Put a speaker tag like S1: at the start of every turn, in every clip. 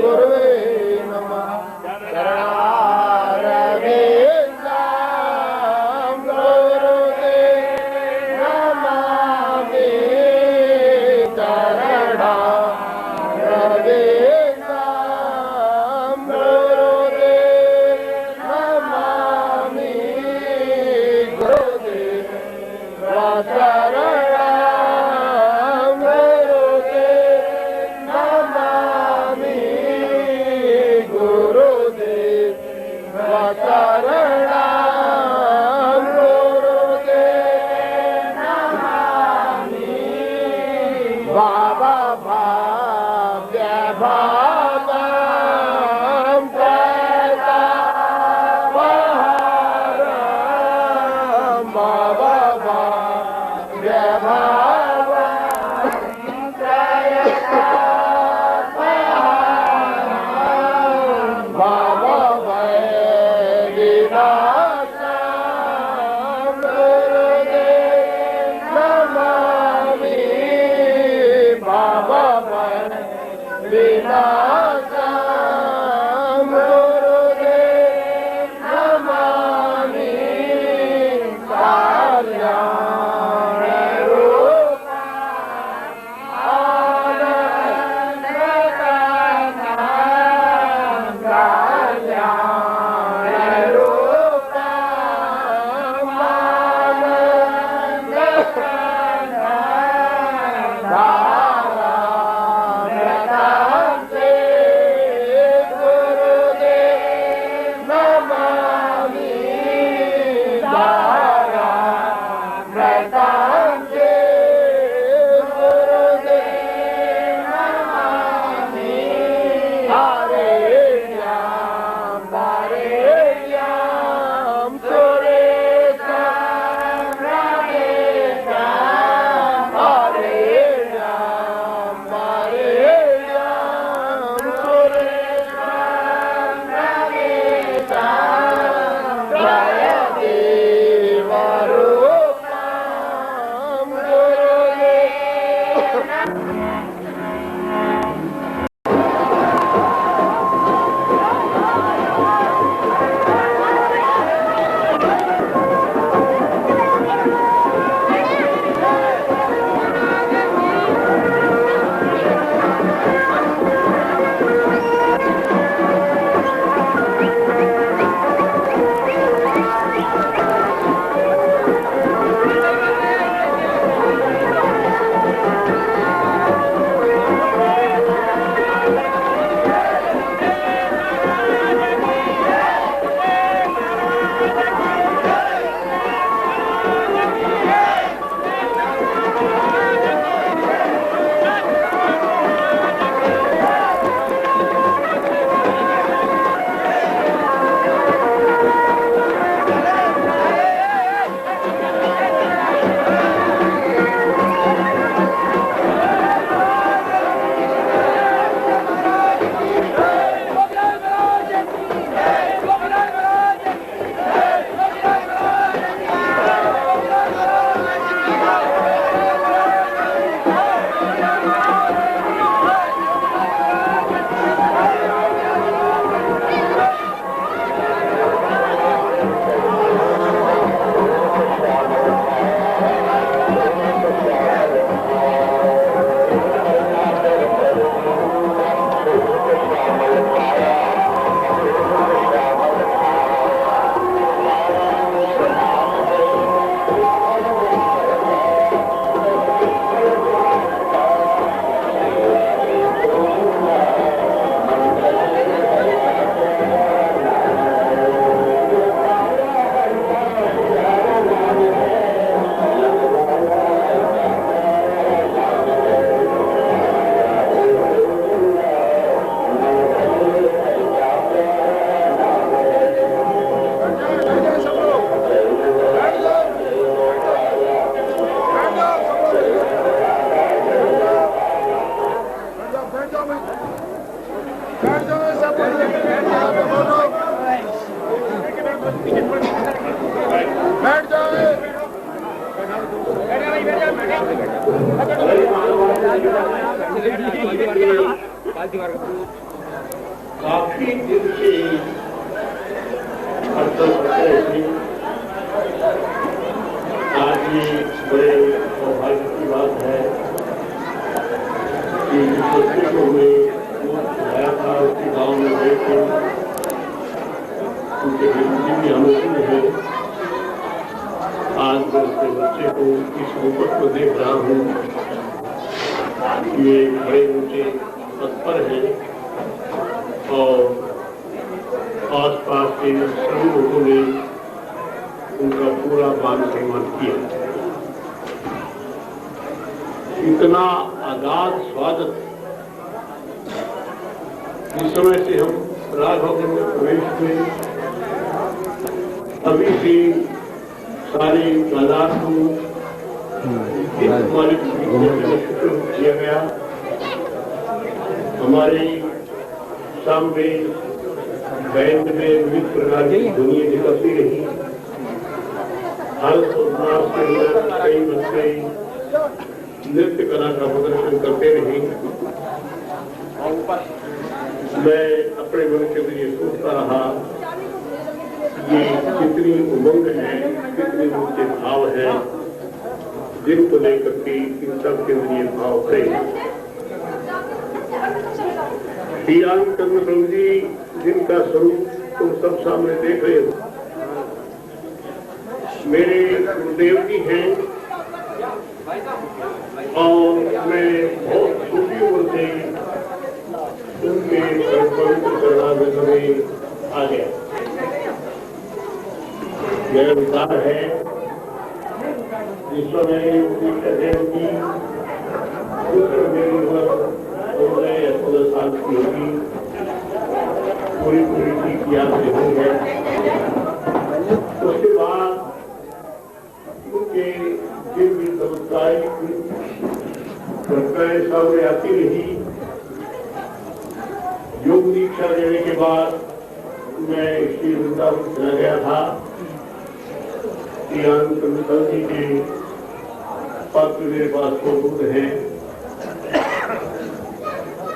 S1: Gurudev काफी दिन से अड़चन रहे थे। आज ये बड़े सौभाग्य की बात है कि जिस बच्चे को हमें सुनाया था उसके गाँव में गए थे, उनके बेटी भी हम है। आज मैं उसके बच्चे को इस रूपक को देख रहा हूँ। ये बड़े ऊंचे पद पर है और आसपास के सभी लोगों ने उनका पूरा मान सम्मान किया। इतना आगाध स्वागत जिस समय से हम राजभवन में प्रवेश हुए अभी से सारे बाजार को मालिक किया गया। हमारे सामने बैंड में विविध प्रकार की ध्वनियां निकलती रही। हर समाज के अंदर कई बच्चे नृत्य कला का प्रदर्शन करते रहे। मैं अपने मन के लिए सोचता रहा ये कितनी उमंग है, कितने ऊंचे भाव है जिनको लेकर के इन सब केंद्रीय भाव थे। श्री रामचंद्र प्रभु जी जिनका स्वरूप तुम सब सामने देख रहे हो, मेरे गुरुदेव जी हैं और मैं बहुत छोटी उम्र से उनके पवित्र चरणारविंद में आ गया। मेरा विचार है जिस समय की मेरी उम्र 16 साल की होगी, पूरी ठीक याद नहीं है। उसके बाद उनके जिन भी चमत्कारिक घटनाएं सामने आती रही। योग दीक्षा लेने के बाद मैं श्री वृंदावन चला गया था। जी के पत्र मेरे पास मौजूद है।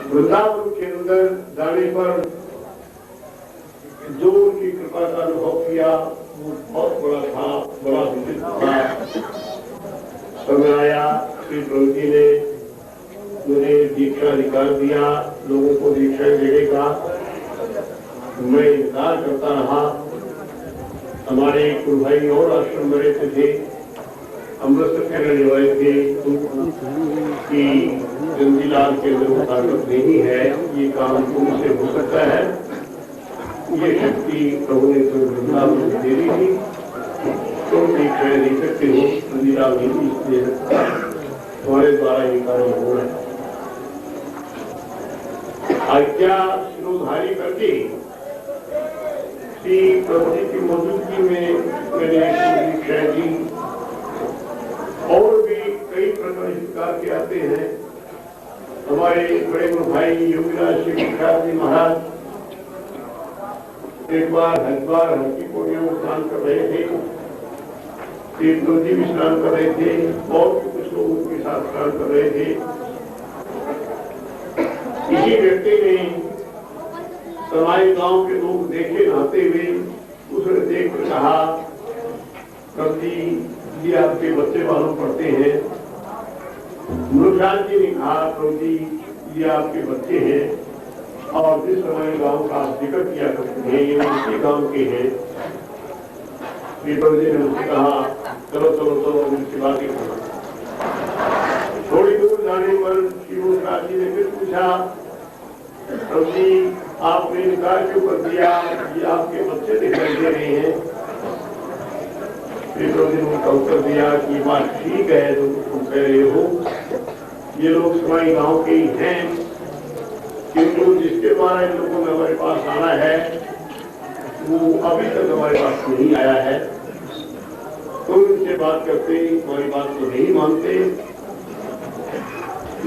S1: वृंदावन के अंदर जाने पर जो उनकी कृपा का अनुभव किया वो बहुत बड़ा था, बड़ा विचित्र था। समय आया श्री प्रभु जी ने मुझे दीक्षा अधिकार दिया, लोगों को दीक्षा देने का। मैं इंतजार करता रहा। हमारे कुल भाई और आश्रम में रहते थे, अमृतसर के रहने वाले थे कि चंदीलाल के अंदर वो ताकत नहीं है, ये काम उनसे हो सकता है। ये शक्ति प्रभु ने वृंदावन दे दी थी, तुम दीक्षा दे सकते हो। चंदीलाल नहीं, इसलिए तुम्हारे द्वारा ये कार्य हो रहा है। आज्ञा शिरोधारी करके श्री प्रभु जी की मौजूदगी में मैंने दीक्षा दी। और भी कई प्रकार शिकार के आते हैं। हमारे बड़े गुरु भाई योगीराज श्री प्रसाद जी महाराज एक बार हरिद्वार हल्की पौड़ियों में स्नान कर रहे थे, जी भी स्नान कर रहे थे और कुछ लोग उनके साथ स्नान कर रहे थे। इसी व्यक्ति ने समाई गांव के लोग देखे नहाते हुए, उसने देख कर कहा, प्रभु जी ये आपके बच्चे मालूम पड़ते हैं। मुरुखान जी ने कहा, प्रभु जी ये आपके बच्चे हैं और जिस समय गांव का जिक्र किया करते हैं ये उसी गांव के हैं। प्रभु जी ने मुझसे कहा, चलो चलो चलो उनकी बातें करो। थोड़ी दूर जाने पर श्री मुरुखान जी ने फिर पूछा, प्रभु जी आपने इनकार क्यों कर दिया, ये आपके बच्चे दिखाई दे रहे हैं। प्रभु जी ने उनका उत्तर दिया कि ये बात ठीक है जो तुम कह रहे हो, ये लोग समाई गांव के ही हैं, किंतु जिसके द्वारा इन लोगों में हमारे पास आना है वो अभी तक हमारे पास नहीं आया है। तुम इनसे बात करते हमारी बात को नहीं मानते,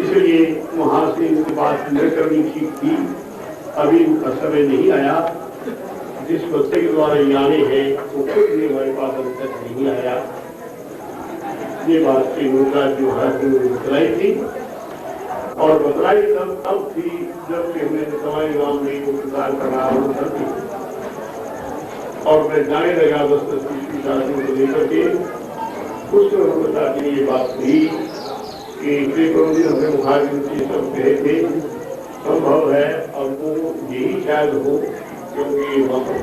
S1: इसलिए वहां से इनकी बात न करनी ठीक थी। अभी उनका समय नहीं आया। जिस बच्चे के द्वारा ये आने हैं वो खुद भी हमारे पास अभी तक नहीं आया। ये बात श्री मुरुखान जी महाराज ने बताई थी। और बतलाई तब थी जब कि हमने सवाई गांव में को प्रचार करना थी और मैं जाने लगा बस तीसरी शादी को लेकर के उसमें उन्होंने बताती ये बात थी कि श्री प्रभु जी हमने मुखारजी सब कहे थे संभव है और वो यही शायद हो क्योंकि वहां पर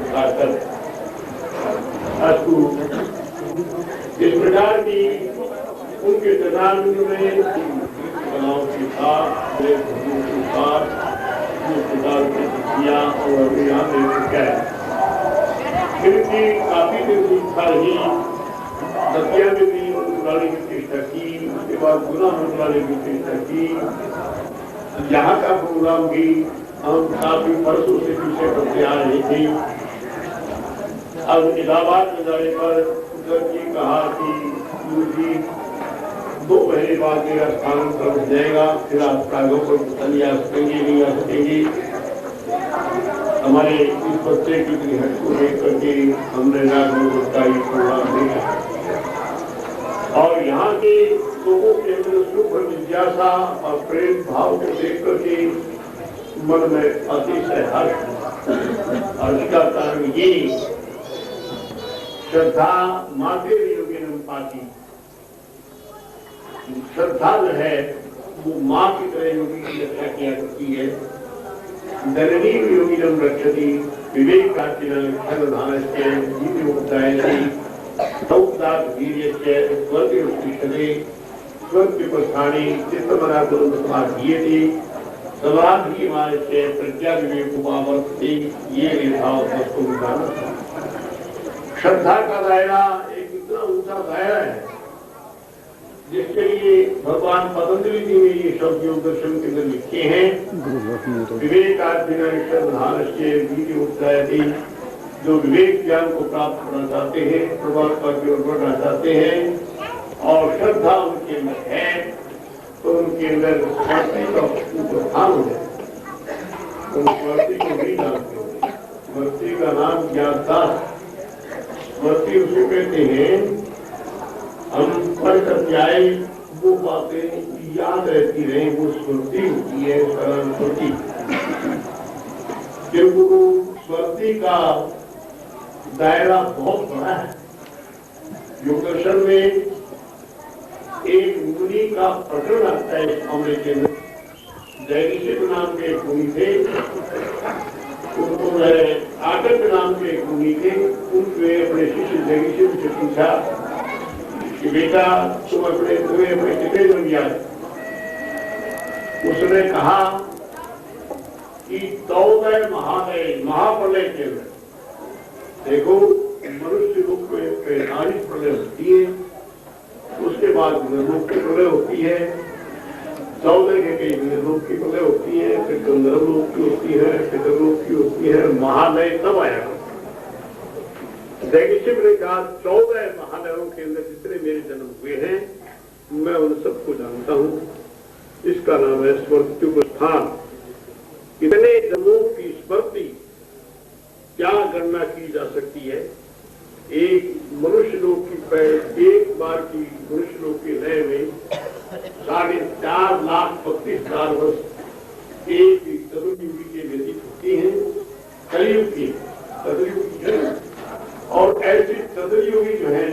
S1: अस्तु इस प्रकार की उनके जनाब में बनाव की था किया और अभी यहाँ देख क्या है इनकी काफी दिन की था ही दतिया में भी मंत्रालय की प्रतिष्ठा की उसके बाद गुना मंत्रालय की प्रतिष्ठा की यहाँ का प्रोग्राम भी हम काफी वर्षों से पीछे करते आ रहे थे। अब इलाहाबाद में जाने पर उधर जी कहा कि जी 2 महीने बाद मेरा स्थान कर जाएगा फिर आप प्रागों पर नहीं आ सकेंगे नहीं आ सकेंगे। हमारे इस बच्चे की गृहस्थ को लेकर के हमने का ये प्रोग्राम दिया और यहाँ के लोगों के अंदर सुख जिज्ञासा और प्रेम भाव को देख करके मन में अतिशय हर्ष का कारण ये श्रद्धा माते योगी पाती श्रद्धा जो है वो माँ की तरह योगी की रक्षा किया करती है। जननी योगिनम रक्षति विवेक क्षणधानस्य वीर्यस्य स्वर्गे उत्तिष्ठते स्वर्गप्रस्थाने चित्तमनाकुलं समाधीयते समाधिमानस्य प्रज्ञा विवेकोपावर्तते ये यथावस्तु विधान। श्रद्धा का दायरा एक इतना ऊंचा दायरा है जिसके लिए भगवान पतंजलि जी ने ये शब्द योग दर्शन के अंदर लिखे हैं विवेकाध्याय जो विवेक ज्ञान को प्राप्त करना चाहते हैं परमात्मा की ओर बढ़ना चाहते हैं और श्रद्धा उनके अंदर है तो उनके अंदर स्मृति का स्थान हो जाए। स्मृति को नहीं जानते स्मृति का नाम ज्ञाता स्मृति उसको कहते हैं हम पढ़ करके आए वो बातें याद रहती रहे वो स्मृति होती है सरल स्मृति क्योंकि स्मृति का दायरा बहुत बड़ा है। योग दर्शन में एक मुनि का प्रकरण आता है इस मामले के अंदर। जैनिशिव नाम के एक मुनि थे उनको आटक नाम के एक मुनि थे उनके अपने शिष्य जैनिशिव से पूछा कि बेटा तुम अपने कितने जन्म याद। उसने कहा कि 14 महाप्रलय के अंदर देखो मनुष्य रूप में 45 प्रलय होती है उसके बाद रूप की प्रलय होती है 14 के कई रूप की प्रलय होती है फिर गंधर्व रूप की होती है पितरलोक की होती है महालय तब आया। दैनिशिव ने कहा 14 महानगरों के अंदर जितने मेरे जन्म हुए हैं मैं उन सबको जानता हूं। इसका नाम है स्मृत्युप्रस्थान। इतने जन्मों की स्मृति क्या गणना की जा सकती है। एक मनुष्य लोक की एक बार की मनुष्य लोक की लय में 4,35,000 वर्ष एक कलयुग के व्यतीत होती है कलयुग की और ऐसी सदयुगी जो है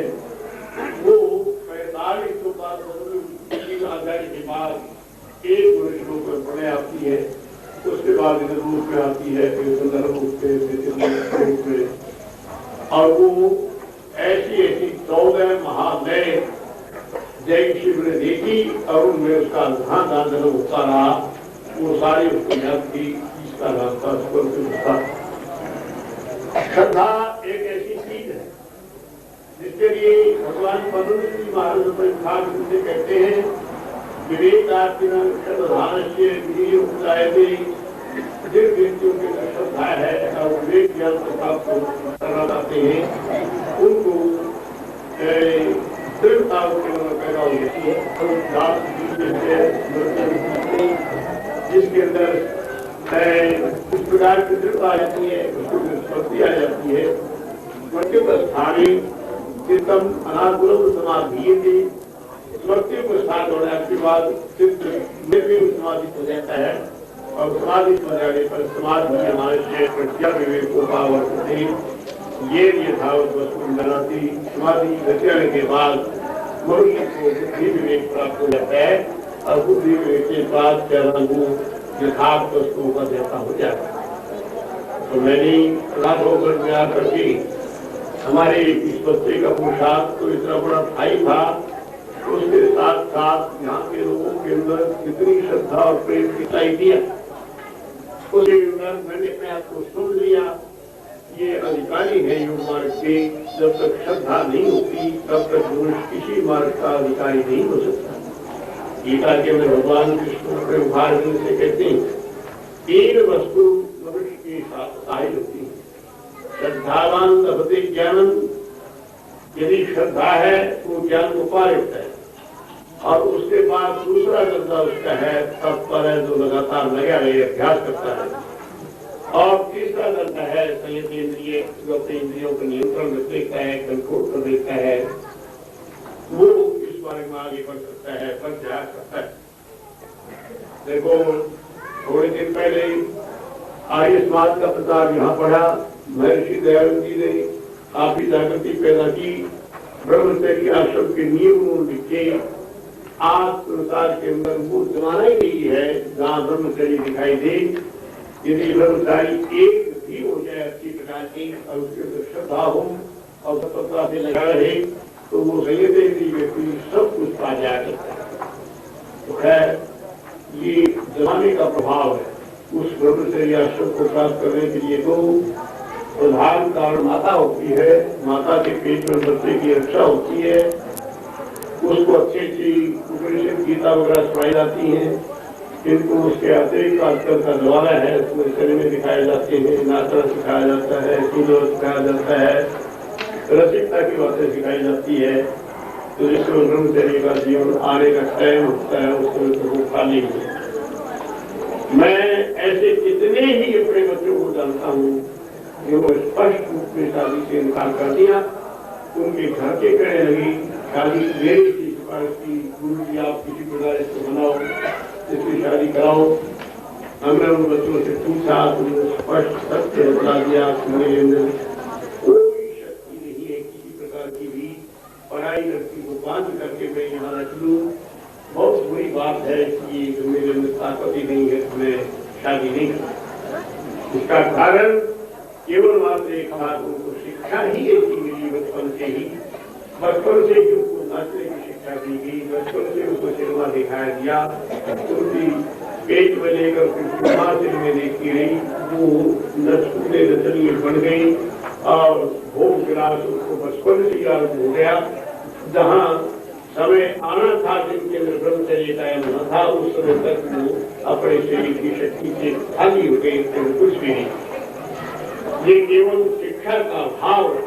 S1: वो 45 आजादी के बाद एक मनुष्य लोक में प्रलय आती है उसके बाद इधर रूप में आती है फिर संदर्भ रूप में और वो ऐसी 14 महालय जैन शिव ने देखी और उनमें उसका जहां जन्म होता रहा वो सारी उसको याद थी। इसका रास्ता था। श्रद्धा एक ऐसी चीज है जिसके लिए भगवान पतंजलि महाराज अपने खास से कहते हैं जिन व्यक्तियों के श्रद्धा है और विवेक ज्ञान को प्राप्त करना चाहते हैं उनको दृढ़ता उनके मन में पैदा होती है जिसके अंदर इस प्रकार की दृढ़ता आ जाती है उसको स्मृति आ जाती है। स्मृति स्थानी चित्तम अनाकुलम समाधीयते मृत्यु के साथ होने के बाद चित्त निर्विघ्न समाधित हो जाता है और समाधित हो जाने पर समाधि हमारे से प्रज्ञा विवेक को पावर ये यथावत वस्तु बनाती समाधि रचने के बाद मनुष्य को बुद्धि विवेक प्राप्त हो जाता है और बुद्धि विवेक के बाद यथार्थ वस्तुओं का देवता हो जाता है। तो मैंने रात होकर में आकर के हमारे इस बच्चे का पुरुषार्थ तो इतना बड़ा भाई था, उसके साथ साथ यहाँ के लोगों के अंदर कितनी श्रद्धा और प्रेम दिखाई दिया, उसके अंदर मैंने अपने आप को सुन लिया। ये अधिकारी है योग मार्ग के, जब तक श्रद्धा नहीं होती तब तक मनुष्य किसी मार्ग का अधिकारी नहीं हो सकता। गीता के अंदर भगवान कृष्ण अपने उदाहरण से कहते हैं, तीन वस्तु मनुष्य के साथ सहाय होती है। श्रद्धावान लभते ज्ञानम, यदि श्रद्धा है तो ज्ञान को पा लेता है। और उसके बाद दूसरा दर्जा उसका है तत्पर है, जो लगातार लगा रहे अभ्यास करता है। और तीसरा दर्जा है संयत इंद्रिय, जो अपने इंद्रियों को नियंत्रण रख लेता है, कंट्रोल कर देता है, वो इस बारे में आगे बढ़ सकता है, बढ़ जा सकता है। देखो थोड़े दिन पहले आर्य समाज का प्रचार यहाँ पढ़ा, महर्षि दयानंद जी ने काफी जागृति पैदा की, ब्रह्मचर्य आश्रम के नियम लिखे। आज संसार के अंदर वो जमाना ही नहीं है जहाँ ब्रह्मचर्य दिखाई दे। यदि ब्रह्मचारी एक भी हो जाए अच्छी प्रकार की और उसके अंदर श्रद्धा हो और तत्परता से लगा रहे तो वो संयत इंद्रिय व्यक्ति सब कुछ पा जाया करता है। तो खैर ये जमाने का प्रभाव है। उस ब्रह्मचर्य आश्रम को प्राप्त करने के लिए तो प्रधान कारण माता होती है, माता के पेट में बच्चे की रक्षा होती है, उसको अच्छी अच्छी उपनिषद गीता वगैरह सुनाई जाती है, किंतु उसके अतिरिक्त आजकल का जमाना है, उसमें सिनेमे दिखाए जाते हैं, नाचना सिखाया जाता है, सिंगर सिखाया जाता है, रसिकता की बातें सिखाई जाती है। तो जिसमें ब्रह्मचर्य का जीवन आने का टाइम होता है उसमें तो वो खाली है। मैं ऐसे कितने ही अपने बच्चों को जानता हूँ जो स्पष्ट रूप में शादी से इनकार कर दिया। उनके घर के कहने लगी शादी मेरी की सिफारिश की, गुरु जी आप किसी प्रकार इसको बनाओ, इसकी शादी कराओ। हमने उन बच्चों से पूछा, उन्होंने स्पष्ट सत्य बता दिया कि मेरे अंदर कोई शक्ति नहीं है किसी प्रकार की भी, पढ़ाई लड़की को बांध करके मैं यहाँ रख लूँ, बहुत बुरी बात है कि मेरे अंदर ताकत ही नहीं है तो मैं शादी नहीं करूँ। इसका कारण केवल मात्र एक बात, उनको शिक्षा ही ऐसी मिली बचपन से ही, बचपन से उनको नाचने की शिक्षा दी गई, बचपन से उनको सिनेमा दिखाया गया, उनकी पेट में लेकर माँ सिनेमे देखती रही, वो नचने नचनी बन गई और भोग विलास उनको बचपन से आरम्भ हो गया। जहाँ समय आना था जिनके अंदर ब्रह्मचर्य कायम न था, उस समय तक वो अपने शरीर की शक्ति से खाली हो गए, कुछ भी नहीं। ये केवल शिक्षा का भाव है।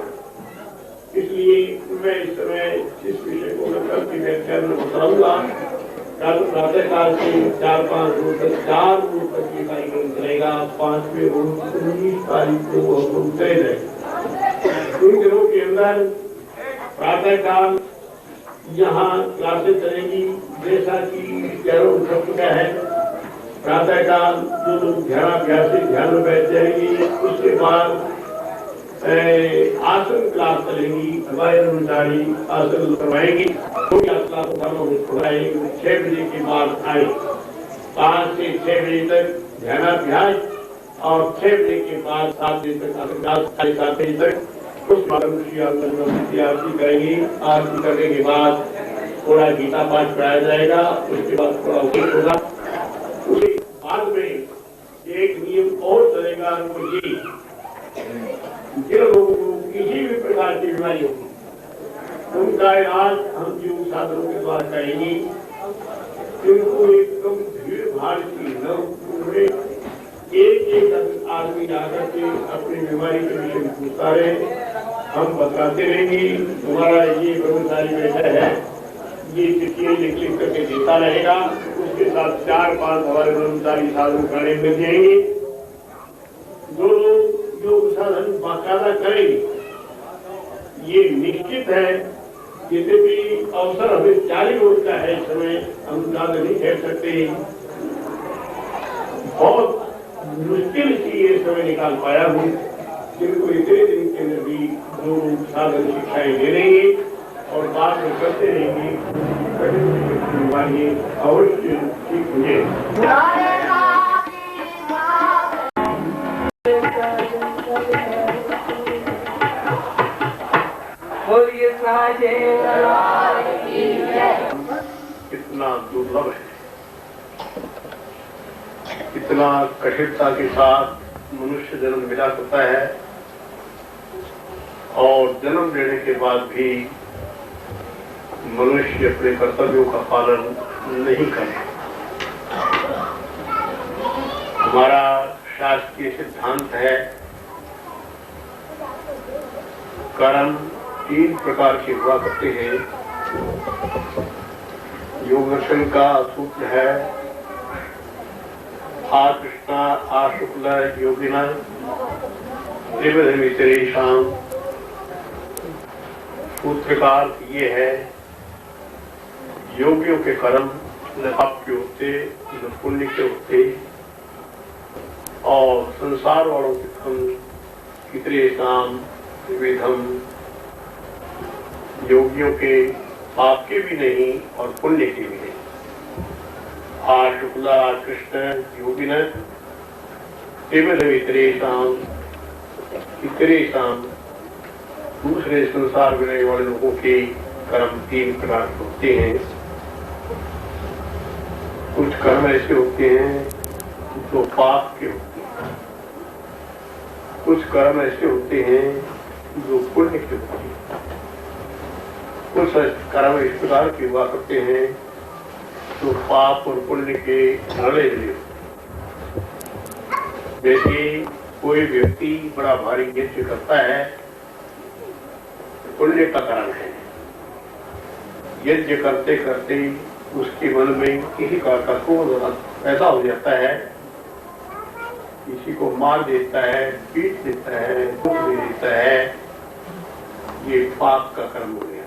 S1: इसलिए मैं इस समय इस विषय को कल की व्याख्यान में बताऊंगा। कल प्रातःकाल से 4-5 रोज तक 4 रोज तक ये कार्यक्रम चलेगा। 5वें रोज 19 तारीख को हम तय रहेगा। उन दिनों के अंदर प्रातःकाल यहाँ क्लासेस चलेंगी, जैसा कि चारों शब्द का है। प्रातःकाल जो लोग ध्यान में बैठ जाएंगे, उसके बाद आसन क्लास चलेंगी, हमारे कर्मचारी आसन करवाएंगे, तो क्लास पढ़ाएंगे। 6 बजे के बाद आए, 5 से 6 बजे तक ध्यानाभ्यास और 6 बजे के बाद 7 बजे तक आसन क्लास, 7:30 बजे तक उस आरती करेंगे। आरती करने के बाद थोड़ा गीता पाठ कराया जाएगा, उसके बाद थोड़ा उपदेश होगा। उसके बाद में एक नियम और चलेगा, वो ये जिन लोगों को किसी भी प्रकार की बीमारी होगी उनका इलाज हम योग साधनों के द्वारा करेंगे। जिनको एकदम भीड़ भाड़ की न उन्हें एक आदमी आकर के अपनी बीमारी के विषय में पूछता रहे, हम बताते रहेंगे। तुम्हारा ये ब्रह्मचारी बैठा है, ये चिट्ठियां लिख करके देता रहेगा। उसके साथ 4-5 हमारे ब्रह्मचारी साधु खड़े मिल जाएंगे। जो लोग योग साधन बाकायदा करेंगे, ये निश्चित है जितने भी अवसर हमें जारी होता है इस समय हम ज्यादा नहीं कह सकते। बहुत मुश्किल से ये समय निकाल पाया हूँ, जिनको इतने दिन के अंदर भी जो साधन शिक्षाएं दे रहेंगे और बाद में करते रहेंगे, अवश्य ठीक हुए। कितना दुर्लभ है, कितना कठिनता के साथ मनुष्य जन्म मिला करता है और जन्म लेने के बाद भी मनुष्य अपने कर्तव्यों का पालन नहीं करे। हमारा शास्त्रीय सिद्धांत है कर्म 3 प्रकार के हुआ करते हैं। योग दर्शन का सूत्र है आ कृष्णा आ शुक्ल योगिना त्रिविधमितरेषाम्। सूत्र का अर्थ ये है योगियों के कर्म न पाप के होते न पुण्य के होते और संसार वालों के कर्म इतरेषाम् त्रिविधम। योगियों के पाप के भी नहीं और पुण्य के भी नहीं। आ शुक्ला आ कृष्ण योगिन त्रिविधमितरेषाम्। इतरेषाम् दूसरे संसार में रहने वाले लोगों के कर्म 3 प्रकार के होते हैं। कुछ कर्म ऐसे होते हैं जो पाप के होते हैं, कुछ कर्म ऐसे होते हैं जो पुण्य के होते हैं, कुछ कर्म इस प्रकार के हुआ करते हैं जो पाप और पुण्य के रले मिले। जैसे कोई व्यक्ति बड़ा भारी यज्ञ करता है, पुण्य का कारण है। यज्ञ करते करते उसके मन में किसी का क्रोध पैदा हो जाता है, किसी को मार देता है, पीट देता है, दुख दे देता है, ये पाप का कर्म हो गया।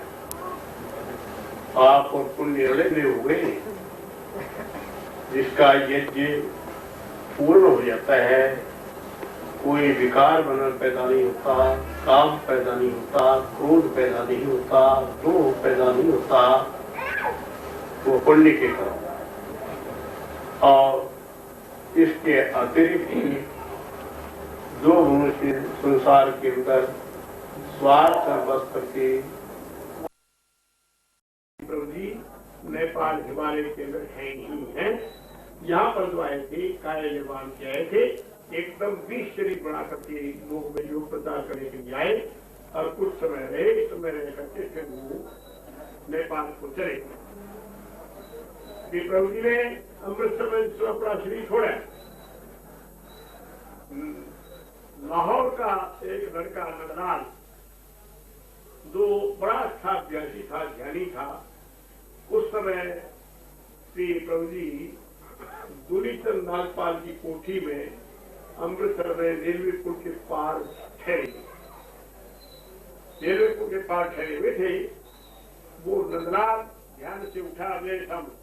S1: पाप और पुण्य रले हो गए। जिसका यज्ञ पूर्ण हो जाता है, कोई विकार बनन पैदा नहीं होता, काम पैदा नहीं होता, क्रोध पैदा नहीं होता, द्रोह पैदा नहीं होता, वो पुण्य के कर्म। और इसके अतिरिक्त जो मनुष्य संसार के अंदर स्वार्थ बस करके प्रभु जी नेपाल हिमालय के अंदर है ही है। यहाँ पर जो आए थे कार्य निर्माण के आए थे, एकदम 20 शरीर बना करके लोग में योग प्रचार करने के लिए आए और कुछ समय रहे, समय रह करके फिर वो नेपाल को चले। प्रभु जी ने अमृतसर में अपना शरीर छोड़ा। लाहौर का एक लड़का नंदलाल जो बड़ा अच्छा अभ्यासी था, ज्ञानी था, उस समय श्री प्रभु जी दूलीचंद नागपाल की कोठी में अमृतसर में रेलवे पुल के पार ठहरे। रेलवे पुल के पार ठहरे हुए थे। वो नंदलाल ध्यान से उठा मेरे सामने।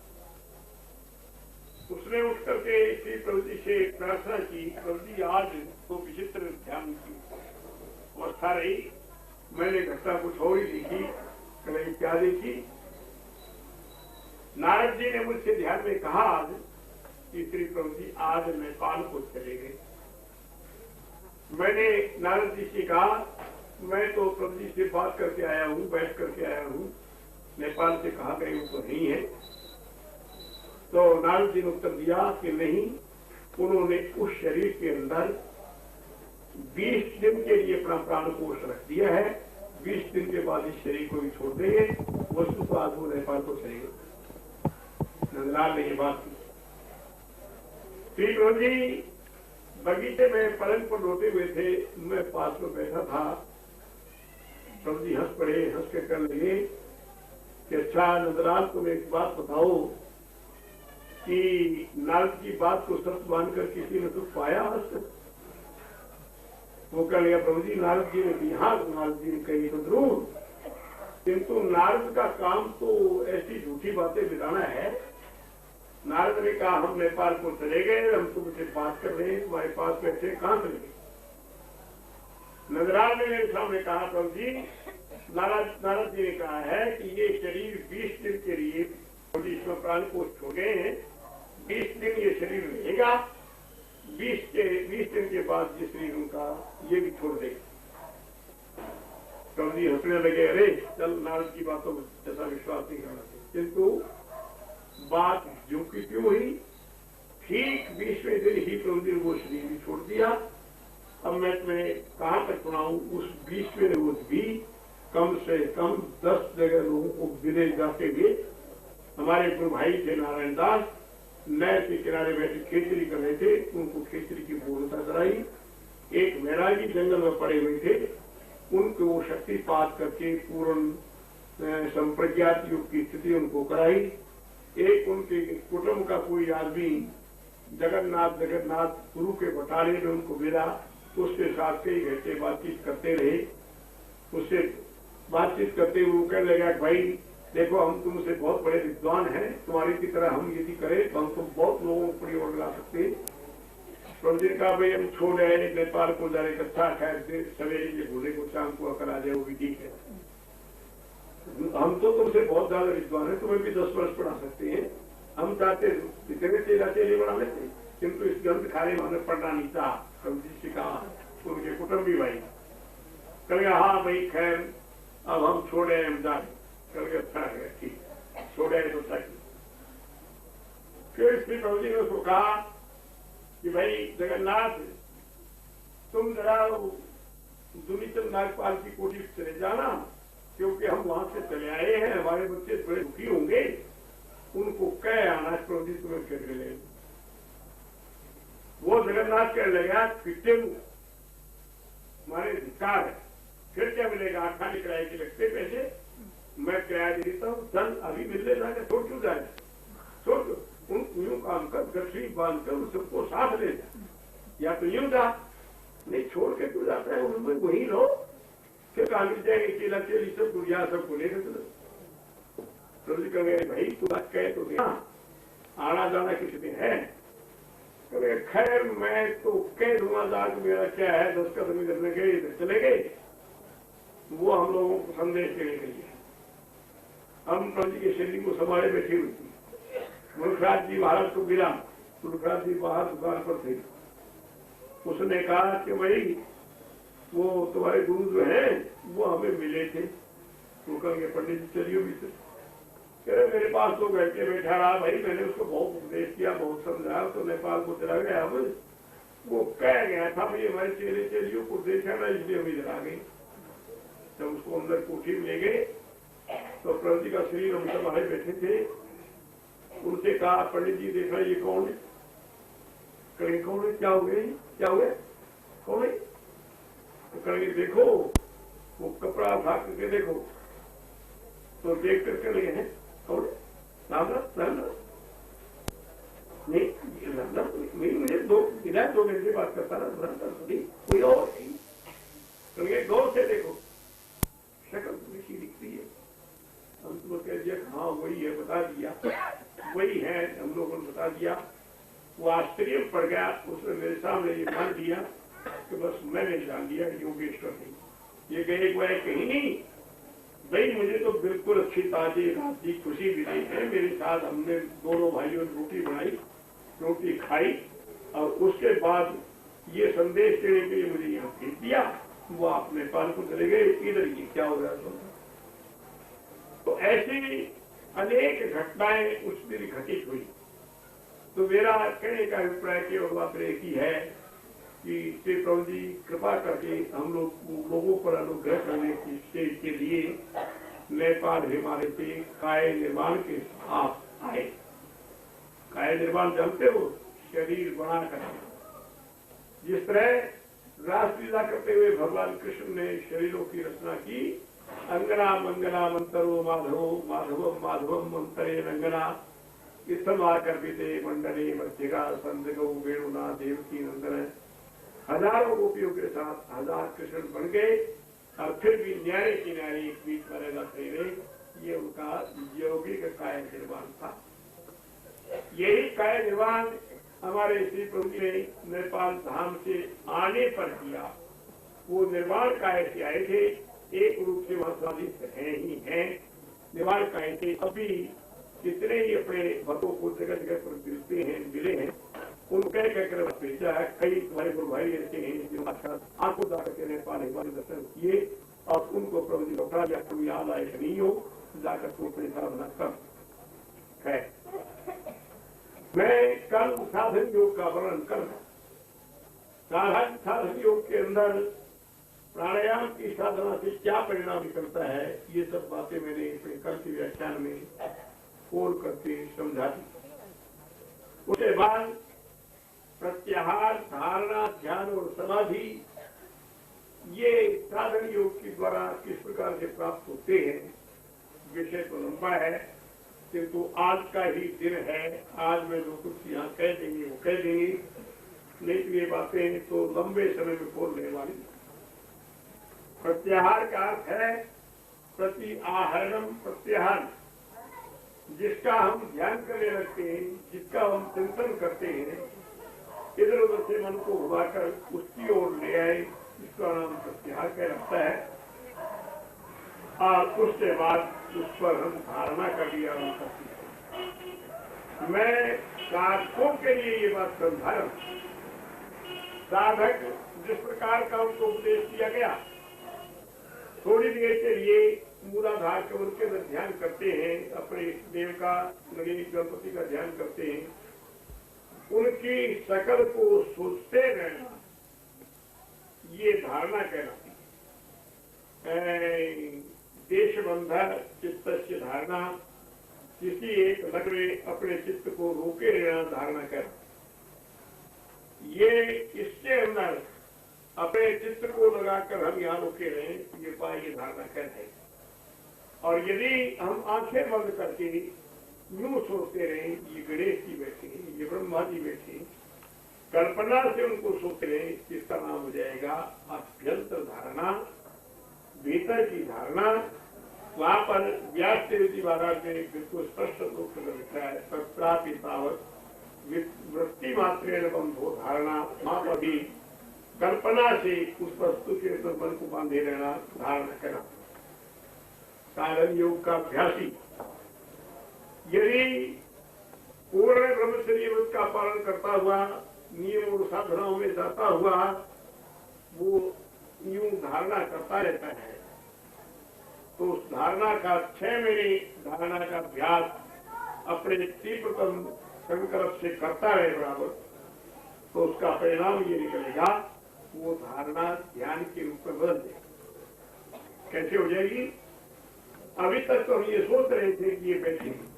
S1: उसने उठ करके श्री प्रभु जी से प्रार्थना की, प्रभु जी आज तो विचित्र ध्यान की अवस्था रही, मैंने घटना कुछ और ही देखी। कहीं क्या देखी? नारद जी ने मुझसे ध्यान में कहा कि श्री प्रभु जी आज नेपाल को चले गए। मैंने नारद जी से कहा मैं तो प्रभु जी से बात करके आया हूँ, बैठ करके आया हूँ, नेपाल से कहा गए वो तो नहीं है। तो नारद जी ने उत्तर दिया कि नहीं, उन्होंने उस शरीर के अंदर 20 दिन के लिए अपना प्राण कोष रख दिया है। 20 दिन के बाद इस शरीर को भी छोड़ देंगे। वस्तु को आज वो नेपाल को चलेंगे। नंदलाल ने ये बात की। श्री प्रभु जी बगीचे में पलंग पर लोटे हुए थे, मैं पास में बैठा था। प्रभु जी हंस पड़े, हंस के कर लगे कि अच्छा नंदलाल को एक बात बताओ कि नारद की बात को सच मानकर किसी ने दुख पाया आज तक? वो कह लिया प्रभु जी नारद जी ने कही, हाँ नारद जी ने कही तो जरूर किंतु नारद का काम तो ऐसी झूठी बातें बिताना है। नारद ने कहा हम नेपाल को चले गए, हम तुमसे बात कर रहे हैं, तुम्हारे पास बैठे, कहां चले गए? नंदलाल ने मेरे सामने कहा प्रभु जी, नारद जी ने कहा है कि ये शरीर 20 दिन के लिए इसमें प्राण को छोड़े हैं, 20 दिन ये शरीर रहेगा, 20 दिन के बाद ये शरीर उनका ये भी छोड़ देगा। प्रभु जी हंसने लगे, अरे चल नारद की बातों में ऐसा विश्वास नहीं करना चाहिए। किंतु बात जो की क्यों हुई, ठीक 20वें दिन ही प्रभु जी ने वो शरीर भी छोड़ दिया। अब मैं तुम्हें कहां तक सुनाऊं, उस 20वें रोज भी कम से कम 10 जगह लोगों को विदेश जाते हुए हमारे गुरु भाई थे नारायण दास, नहर के किनारे बैठे खेचरी कर रहे थे, उनको खेचरी की पूर्णता कराई। एक वैरागी जंगल में पड़े हुए थे, उनको वो शक्तिपात करके पूर्ण संप्रज्ञात युग की स्थिति उनको कराई। एक उनके कुटुंब का कोई आदमी जगन्नाथ गुरु के बटाले में उनको मिला, उसके साथ कई घंटे बातचीत करते रहे। उससे बातचीत करते हुए वो कहने लगा, भाई देखो हम तुमसे बहुत बड़े विद्वान हैं, तुम्हारी की तरह हम यदि करें तो हम तो बहुत लोगों को प्रयोग ला सकते हैं। प्रभु जी ने कहा, भाई हम छोड़ आए नेपाल को जा रहे, अच्छा खैर सवेरे ये भूले को शाम को आकर आ जाए, वो भी ठीक है। हम तो तुमसे बहुत ज्यादा विद्वान है, तुम्हें भी 10 वर्ष पढ़ा सकते हैं। हम चाहते इतने चेले बढ़ा लेते, किंतु इस ग्रंथ खाने में हमें पढ़ना नहीं था। प्रभु जी से कहा, उनके कुटुंबी भाई कह गया, हाँ भाई खैर अब हम छोड़े, हम जा रहे। कह गया अच्छा है, ठीक छोड़े तो सही। फिर श्री प्रभु जी ने उसको कहा कि भाई जगन्नाथ तुम जरा दुनीचंद नागपाल की कोठी चले जाना, क्योंकि हम वहां से चले आए हैं, हमारे बच्चे थोड़े दुखी होंगे, उनको कह आना प्रभु जी तुम्हें फिर मिले। वो जगन्नाथ कहने लगा, फिटे हमारे धिकार है, फिर क्या मिलेगा, खाली किराए के लगते पैसे, मैं किराया दे देता हूँ, चल अभी मिल लेना, छोड़ क्यों जाए, छोड़ उन यूं काम कर, गठरी बांध कर सबको साथ ले जा, या तो यूं जा, नहीं छोड़ के क्यों जाता है, उनमें वही रहो, फिर कहा मिल जाएंगे केला चेली सब दुनिया सबको लेकर चलो। प्रभु जी कहेंगे, भाई तू बात कहे तो आना जाना किसी दिन है, कहे खैर मैं तो कह दूंगा जाग मेरा क्या है, 10 कदम करने गए इधर चले गए। वो हम लोगों को संदेश देने के लिए हम प्रभु जी के शरीर को संभाले बैठी हुई थी। मुल्खराज जी महाराज को मिला, मुल्खराज जी बाहर दुकान पर थे, उसने कहा कि भाई वो तुम्हारे गुरु जो है वो हमें मिले थे। तो कहेंगे पंडित जी चलिए भी से, कह रहे मेरे पास तो बैठे बैठा रहा, भाई मैंने उसको बहुत उपदेश किया, बहुत समझाया, तो नेपाल को चला गया। अब वो कह गया था भाई हमारे चेले चेलियों को देखा ना, इसलिए हम इधर आ गए। जब उसको अंदर कोठी में ले गए तो प्रभु जी का शरीर हम सब आए बैठे थे, उनसे कहा पंडित जी देखा ये कौन है, कहेंगे कौन है, क्या हो गए, क्या हुआ, कौन है, तो कहेंगे देखो वो कपड़ा उठा करके देखो, तो देख करके लगे हैं कौन है, राम नहीं मुझे दो मिनट से बात करता ना, कोई और नहीं, कहेंगे गौर से देखो शक्ल थोड़ी सी दिखती है। हम तो कह दिया हाँ वही है, बता दिया वही है, हम लोगों ने बता दिया। वो आश्चर्य पड़ गया, उसने मेरे सामने ये मान दिया कि बस मैंने जान दिया योगेश्वर नहीं, ये कहे हुआ है कहीं नहीं। भाई मुझे तो बिल्कुल अच्छी ताजी रात की खुशी भी नहीं है, मेरे साथ हमने दोनों भाइयों ने रोटी बनाई, रोटी खाई, और उसके बाद ये संदेश देने के लिए मुझे यहाँ भेज दिया, वो आप नेपाल को चले गए, इधर ही क्या हो रहा है। तो ऐसी अनेक घटनाएं उस दिन घटित हुई। तो मेरा कहने का अभिप्राय केवल मात्र एक ही है कि श्री प्रभु जी कृपा करके हम लोगों पर अनुग्रह करने के लिए नेपाल हिमालय से काय निर्माण के साथ आए। काय निर्माण जानते हो, शरीर बना कर, जिस तरह रासलीला करते हुए भगवान कृष्ण ने शरीरों की रचना की, अंगना मंगला मंतरो माधवो माधवम माधवम मंतरे रंगना, इत्थम आकर बीते मंडले मध्यगा संदगो वेणुना देवकी नंदन, हजारों गोपियों के साथ 1000 कृष्ण बन गए, और फिर भी न्यारे किनारे एक बीच में रहना चाहिए। ये उनका यौगिक काया निर्माण था। यही काया निर्माण हमारे श्री प्रभु ने नेपाल धाम से आने पर किया। वो निर्माण काय से आए थे, एक रूप से वह स्वादिष्ट है ही है। निर्माण काय से अभी कितने ही अपने भक्तों को जगह जगह पर मिलते हैं, मिले हैं, उन कह कहकर भेजा है। कई तुम्हारे गुरु भाई ऐसे हैं जो आंखों जाकर के नेपाल हिमालय दर्शन किए और उनको प्रभु जी लौटा दिया। तुम याद आए नहीं हो, जाकर तुम अपने साधना कर है। मैं कल साधन योग का वर्णन कर साधन योग के अंदर प्राणायाम की साधना से क्या परिणाम निकलता है, ये सब बातें मैंने अपने कल के व्याख्यान में खोल करके समझा दी। उसके बाद प्रत्याहार, धारणा, ध्यान और समाधि ये साधन योग के द्वारा किस प्रकार से प्राप्त होते हैं, विषय तो लंबा है, किंतु आज का ही दिन है। आज मैं जो कुछ यहाँ कह देंगे वो कह देंगे, नहीं तो ये बातें तो लंबे समय में बोलने वाली। प्रत्याहार का अर्थ है प्रति आहरणम प्रत्याहार, जिसका हम ध्यान करने लगते हैं, जिसका हम चिंतन करते हैं, इधर उधर से मन को घुमाकर उसकी ओर ले आए, इसका नाम प्रत्याहार कह रखता है। और उसके बाद उस पर हम धारणा कर लिया। मैं साधकों के लिए ये बात समझा रहा हूं। साधक जिस प्रकार का उनको उपदेश दिया गया, थोड़ी देर के लिए मूलाधार के उनके अंदर ध्यान करते हैं, अपने देव का गणपति का ध्यान करते हैं, उनकी शकल को सोचते रहना, ये धारणा कहलाती है। देशबंधा चित्त से धारणा, किसी एक लग में अपने चित्त को रोके रहना धारणा कर। ये इसके अंदर अपने चित्त को लगाकर हम यहाँ रोके रहे, ये पाए धारणा कर है। और यदि हम आंखें बंद करके यूं सोचते रहे, ये गणेश जी बैठे, ये ब्रह्मा जी बैठे, कल्पना से उनको सोचते रहे, इसका नाम हो जाएगा अभ्यंतर धारणा, भीतर की धारणा। वहां पर व्यास देव जी महाराज ने बिल्कुल स्पष्ट रूप से लिखा है, तत्प्रापितावत वृत्ति मात्रेण बंधो धारणा। वहां पर भी कल्पना से उस वस्तु के मन को बांधे रहना धारणा करना। साधन योग का अभ्यासी यदि पूर्ण ब्रह्मचर्य व्रत का पालन करता हुआ, नियम और साधनाओं में जाता हुआ, वो यूं धारणा करता रहता है, तो उस धारणा का 6 महीने धारणा का अभ्यास अपने तीव्रतम संकल्प से करता रहे बराबर, तो उसका परिणाम ये निकलेगा, वो धारणा ध्यान के रूप में बदल जाएगी। कैसे हो जाएगी? अभी तक तो हम ये सोच रहे थे कि ये बैठे हैं,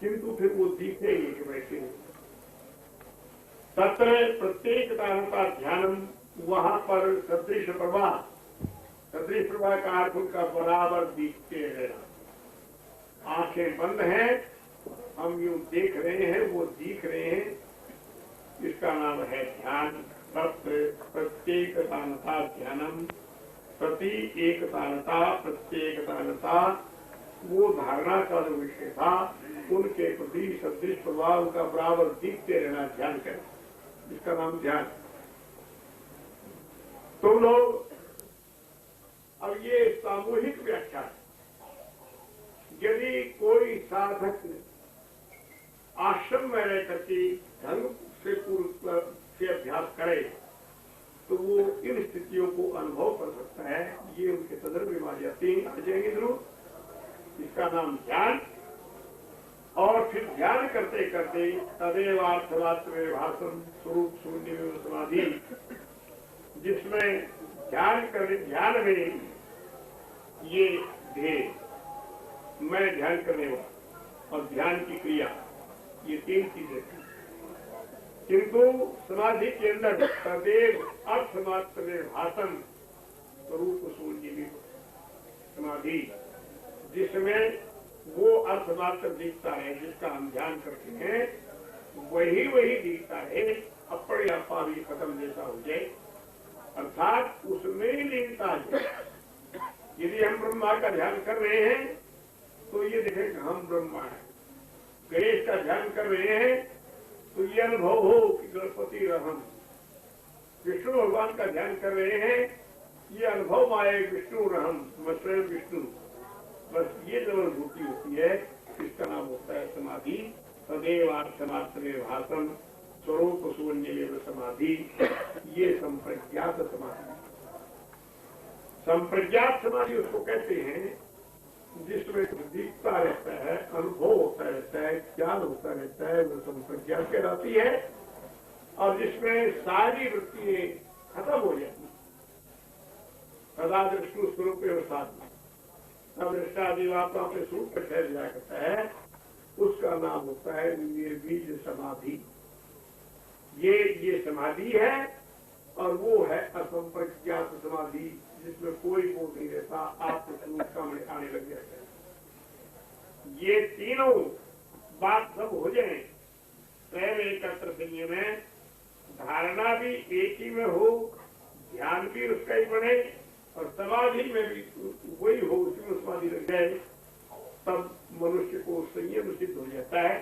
S1: किंतु फिर वो दिखेंगे कि बैठे हैं। तत्र प्रत्येक धारणा ध्यानम, वहां पर सदृश प्रवाह का अर्थ उनका बराबर दिखते रहना। आंखें बंद हैं, हम यूं देख रहे हैं, वो दिख रहे हैं, इसका नाम है ध्यान। प्रत्येकतानता ध्यानम, प्रति एकतानता प्रत्येकतानता, वो धारणा का जो विषय था, उनके प्रति सदृश प्रभाव का बराबर दिखते रहना ध्यान करें, इसका नाम ध्यान। तुम लोग अब ये सामूहिक व्याख्या, यदि कोई साधक आश्रम में रह करके ढंग से पूर्व से अभ्यास करे, तो वो इन स्थितियों को अनुभव कर सकता है। ये उनके संदर्भ में आ जाएंगे जरूर। इसका नाम ध्यान। और फिर ध्यान करते करते तदेवार्थमात्र भाषण स्वरूप शून्य में समाधि, जिसमें ध्यान में ये ध्येय, मैं ध्यान करने वाला और ध्यान की क्रिया, ये 3 चीजें हैं। किंतु समाधि के अंदर तदेव अर्थमात्र भाषण स्वरूप शून्य में समाधि, जिसमें वो अर्थमात्र दिखता है, जिसका हम ध्यान करते हैं, वही दिखता है। अपने आपा भी खत्म जैसा हो जाए, अर्थात उसमें ही लीनता है। ब्रह्मा का ध्यान कर रहे हैं तो ये देखें हम ब्रह्मा है। गणेश का ध्यान कर रहे हैं तो ये अनुभव हो कि गणपति रहम। विष्णु भगवान का ध्यान कर रहे हैं, ये अनुभव आए विष्णु रहम, मैं स्वयं विष्णु। बस ये जो अनुभूति होती है इसका नाम होता है समाधि। सदैवार्थमात्रे भाषम स्वरूप शून्य समाधि। ये संप्रज्ञात समाधि। संप्रज्ञात समाधि उसको कहते हैं जिसमें दिखता रहता है, अनुभव होता रहता है, ज्ञान होता रहता है, वो संप्रज्ञात कहलाती है। और जिसमें सारी वृत्तियां खत्म हो जाती, सदा दृष्टु स्वरूप साधना, तब दृष्टादिवाता पे सूत्र ठहर जाया करता है, उसका नाम होता है निर्बीज समाधि। ये समाधि है और वो है असंप्रज्ञात समाधि, जिसमें कोई बोध नहीं रहता, आपके स्वरूप सामने आने लग जाता है। ये तीनों बात सब हो जाए, स्वयं एकत्र संयम में धारणा भी एक ही में हो, ध्यान भी उसका ही बने और समाधि में भी वही हो, उसमें समाधि लग जाए, तब मनुष्य को संयम सिद्ध हो जाता है।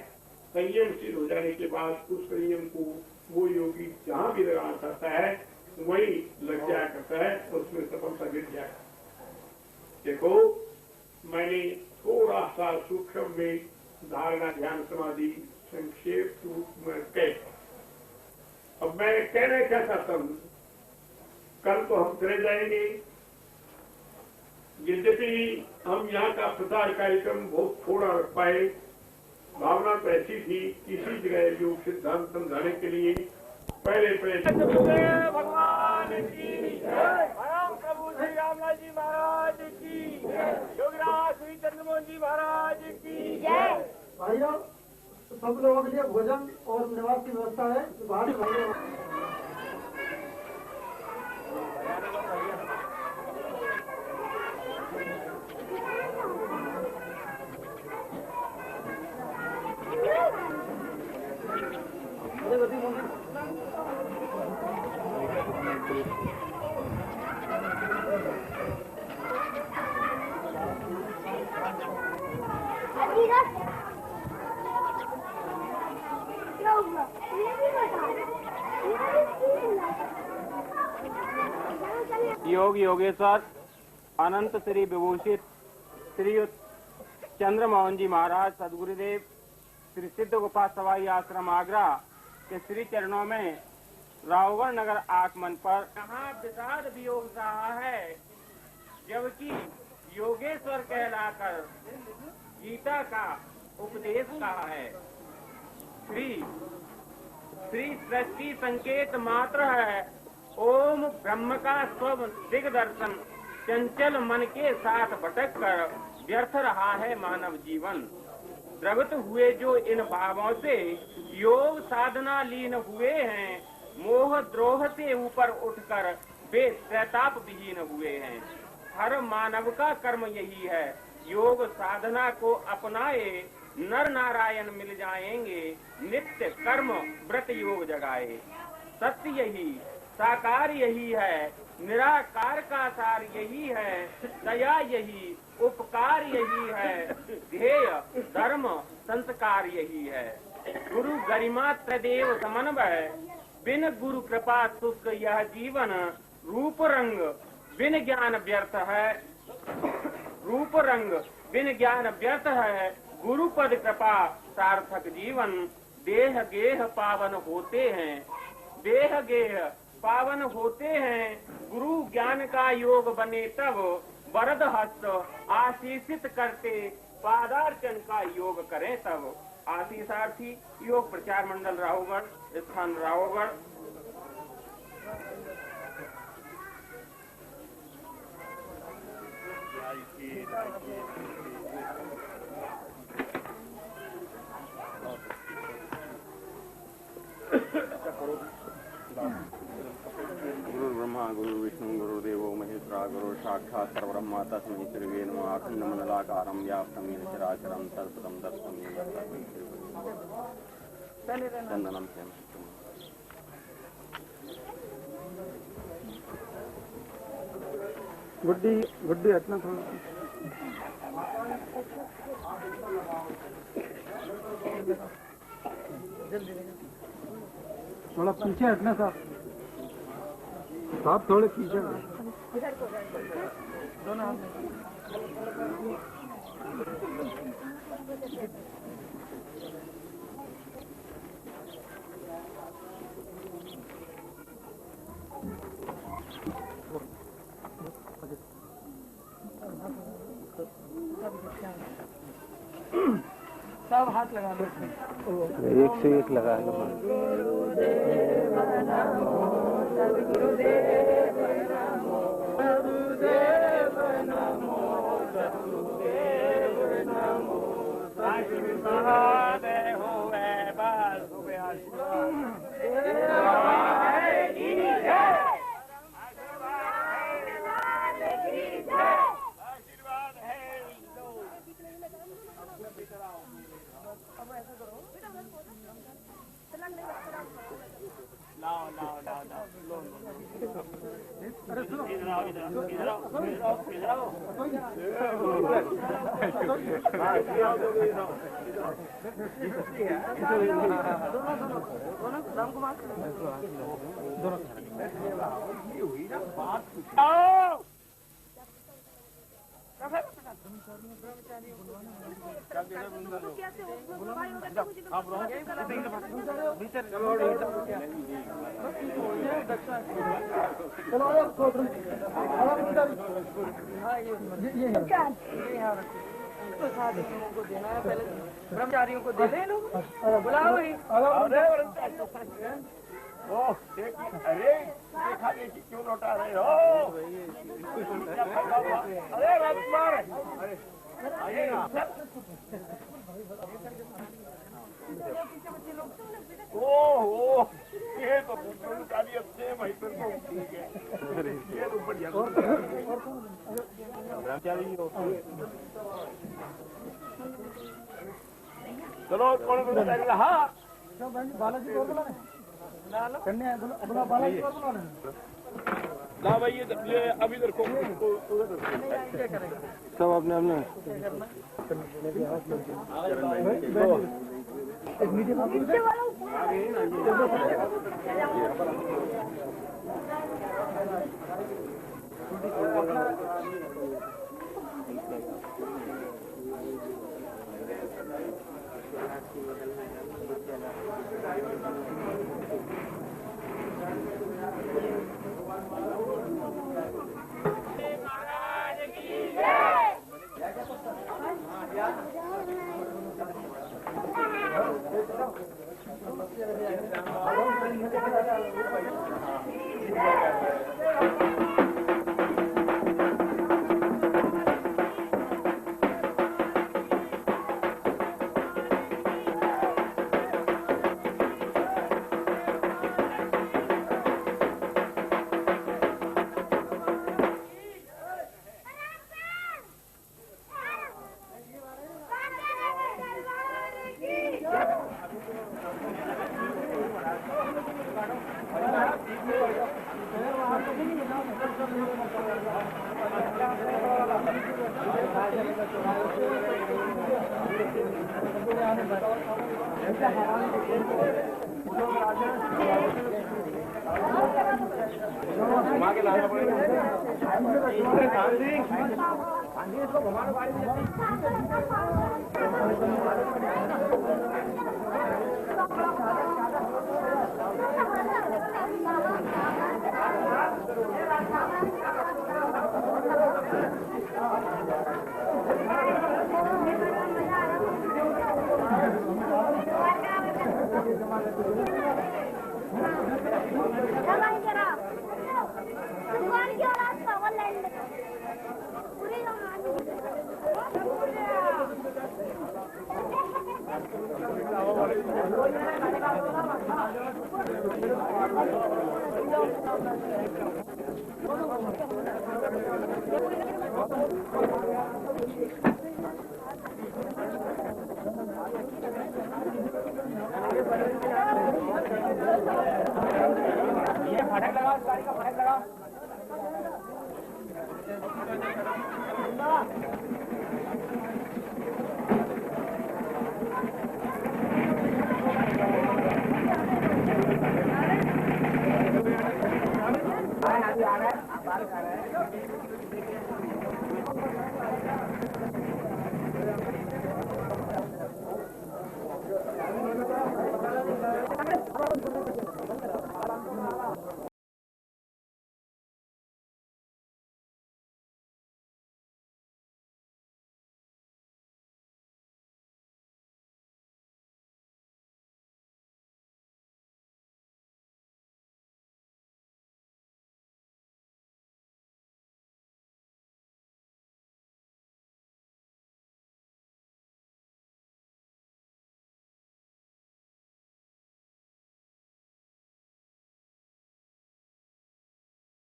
S1: संयम सिद्ध हो जाने के बाद उस संयम को वो योगी जहां भी लगाना चाहता है वही लग जाया करता है, उसमें सफलता गिर जाए। देखो, मैंने थोड़ा सा सूक्ष्म में धारणा ध्यान समाधि संक्षेप रूप में कह, अब मैं कहना क्या चाहता हूं, कल तो हम चले जाएंगे। यद्यपि हम यहाँ का प्रचार कार्यक्रम बहुत थोड़ा रख पाए, भावना तो ऐसी थी किसी जगह योग सिद्धांत समझाने के लिए पहले
S2: भगवान की परम प्रभु श्री रामलाल जी महाराज की, योगराज श्री चंद्रमोहन जी महाराज की जय।
S3: भाइयों, सब लोगों के लिए भोजन और निवास की व्यवस्था है, बाहर खाइए।
S2: योग योगेश्वर अनंत श्री विभूषित श्री चंद्रमोहन जी महाराज सदगुरुदेव श्री सिद्ध गोपाल सवाई आश्रम आगरा के श्री चरणों में रावगढ़ नगर आगमन पर यहाँ विषाद वियोग रहा है, जबकि योगेश्वर कहलाकर गीता का उपदेश कहा है। श्री सृष्टि संकेत मात्र है, ओम ब्रह्म का स्व दिग्दर्शन, चंचल मन के साथ भटक कर व्यर्थ रहा है मानव जीवन। द्रवित हुए जो इन भावों से योग साधना लीन हुए हैं, मोह द्रोह से ऊपर उठकर वे प्रताप विहीन हुए हैं। हर मानव का कर्म यही है, योग साधना को अपनाए, नर नारायण मिल जाएंगे, नित्य कर्म व्रत योग जगाए। सत्य यही, साकार यही है, निराकार का सार यही है, दया यही, उपकार यही है, ध्येय धर्म संस्कार यही है। गुरु गरिमा त्रिदेव समन्वय, बिन गुरु कृपा सुख यह जीवन। रूप रंग बिन ज्ञान व्यर्थ है, रूप रंग बिन ज्ञान व्यर्थ है, गुरु पद कृपा सार्थक जीवन। देह गेह पावन होते हैं, देह गेह पावन होते हैं, गुरु ज्ञान का योग बने तब वरद हस्त आशीषित करते, पादार्चन का योग करें तब। आशीषार्थी योग प्रचार मंडल राहुगढ़, स्थान राहुगढ़। गुरु ब्रह्मा गुरु विष्णु गुरुदेवो महेश्वरा गुरु साक्षात् परब्रह्म तस्मै श्री नमः। अखंड मंडलाकारं व्याप्तं येन चराचरं तत्पदं दर्शनं चंदनं
S3: गुड्डी हटना थोड़ा। थोड़ा पीछे हटना साहब, साहब थोड़े पीछे दोनों हाथ में। सब हाथ लगा लो,
S4: एक से एक लगा लो।
S3: अरे सुनो,
S5: ब्रह्मचारियों को दे दे लोग, बुलाओ ही।
S1: अरे देखा देखी क्यों लौटा रहे हो? अरे राजकुमार, आइए ना। ओहो, ये तो ब्रह्मचारी अच्छे भाई, फिर तो ठीक है, ये तो बढ़िया ब्रह्मचारी। चलो कौन ब्रह्मचारी रहा?
S3: बालाजी को बुला कन्या, बुला बालाजी को बुला
S1: ना भाई, ये अभी इधर को
S4: सब अपने अपने
S5: फटक लगाओ, गाड़ी का फटक लगाओ।